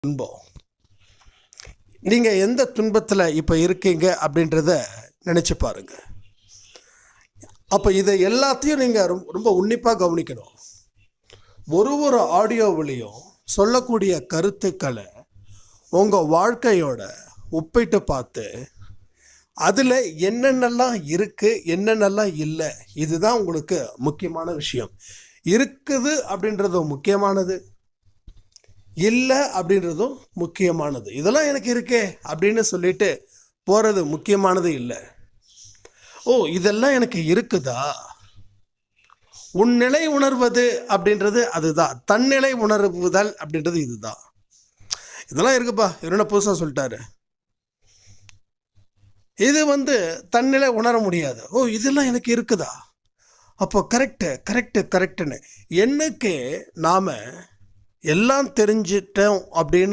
துன்பம். நீங்கள் எந்த துன்பத்தில் இப்போ இருக்கீங்க அப்படின்றத நினச்சி பாருங்க. அப்போ இதை எல்லாத்தையும் நீங்கள் ரொம்ப உன்னிப்பாக கவனிக்கணும். ஒரு ஆடியோவிலையும் சொல்லக்கூடிய கருத்துக்களை உங்கள் வாழ்க்கையோட ஒப்பிட்டு பார்த்து அதில் என்னென்னலாம் இருக்குது என்னென்னலாம் இல்லை, இதுதான் உங்களுக்கு முக்கியமான விஷயம். இருக்குது அப்படின்றதும் முக்கியமானது, இல்லை அப்படின்றதும் முக்கியமானது. இதெல்லாம் எனக்கு இருக்கே அப்படின்னு சொல்லிட்டு போகிறது முக்கியமானது இல்லை. ஓ, இதெல்லாம் எனக்கு இருக்குதா, உன் நிலை உணர்வது அப்படின்றது அதுதான். தன்னிலை உணர்வுதல் அப்படின்றது இதுதான். இதெல்லாம் இருக்குப்பா, என்ன புதுசாக சொல்லிட்டாரு, இது தன்னிலை உணர முடியாது. ஓ, இதெல்லாம் எனக்கு இருக்குதா, அப்போ கரெக்டுன்னு என்னைக்கு நாம் எல்லாம் தெரிஞ்சிட்டோம் அப்படின்னு